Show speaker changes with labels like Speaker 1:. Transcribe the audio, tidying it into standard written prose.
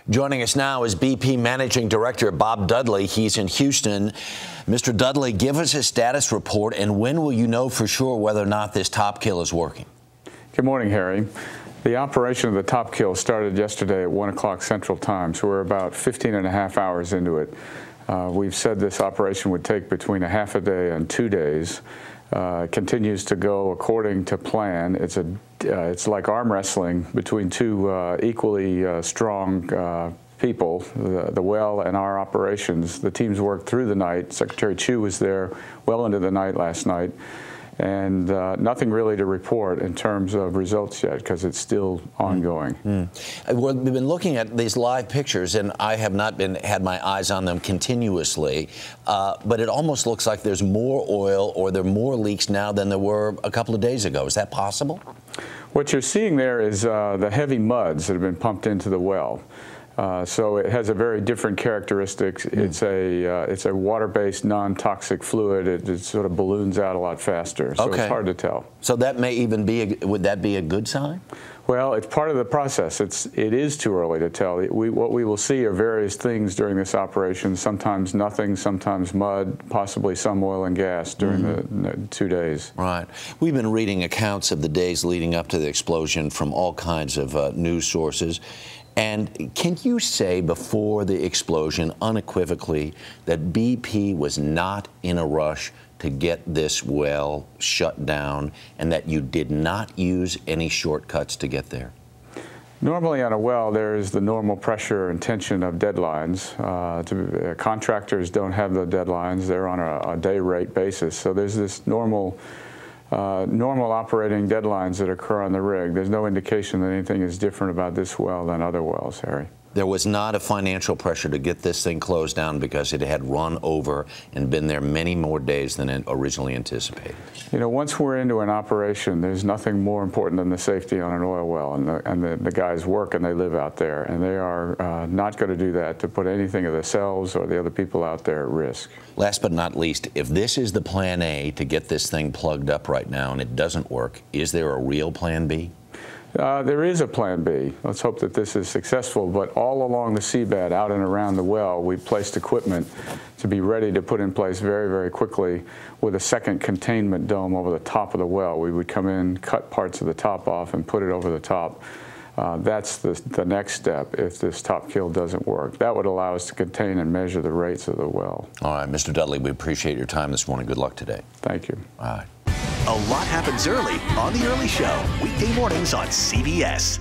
Speaker 1: Joining us now is BP Managing Director Bob Dudley. He's in Houston. Mr. Dudley, give us a status report, and when will you know for sure whether or not this top kill is working?
Speaker 2: Good morning, Harry. The operation of the top kill started yesterday at 1 o'clock Central Time, so we're about 15 and a half hours into it. We've said this operation would take between a half a day and 2 days. It continues to go according to plan. It's like arm wrestling between two equally strong people, the well and our operations. The teams worked through the night. Secretary Chu was there well into the night last night. And nothing really to report in terms of results yet because it's still ongoing.
Speaker 1: We've been looking at these live pictures, and I have not had my eyes on them continuously, but it almost looks like there's more oil or there are more leaks now than there were a couple of days ago. Is that possible?
Speaker 2: What you're seeing there is the heavy muds that have been pumped into the well. So it has a very different characteristics. It's a water-based, non-toxic fluid. It sort of balloons out a lot faster, so it's hard to tell. So
Speaker 1: that may even be would that be a good sign?
Speaker 2: Well, it's part of the process. It is too early to tell. What we will see are various things during this operation. Sometimes nothing, sometimes mud, possibly some oil and gas during the 2 days.
Speaker 1: Right. We've been reading accounts of the days leading up to the explosion from all kinds of news sources. And can you say before the explosion unequivocally that BP was not in a rush to get this well shut down and that you did not use any shortcuts to get there?
Speaker 2: Normally on a well, there is the normal pressure and tension of deadlines. Contractors don't have the deadlines. They're on a day rate basis. So there's this normal operating deadlines that occur on the rig. There's no indication that anything is different about this well than other wells, Harry.
Speaker 1: There was not a financial pressure to get this thing closed down because it had run over and been there many more days than it originally anticipated.
Speaker 2: You know, once we're into an operation, there's nothing more important than the safety on an oil well, and the guys work and they live out there, and they are not going to do that to put anything of themselves or the other people out there at risk.
Speaker 1: Last but not least, if this is the plan A to get this thing plugged up right now and it doesn't work, is there a real plan B?
Speaker 2: There is a plan B. Let's hope that this is successful, but all along the seabed, out and around the well, we placed equipment to be ready to put in place very, very quickly with a second containment dome over the top of the well. We would come in, cut parts of the top off, and put it over the top. That's the next step if this top kill doesn't work. That would allow us to contain and measure the rates of the well.
Speaker 1: All right, Mr. Dudley, we appreciate your time this morning. Good luck today.
Speaker 2: Thank you.
Speaker 1: All right.
Speaker 3: A lot happens early on The Early Show, weekday mornings on CBS.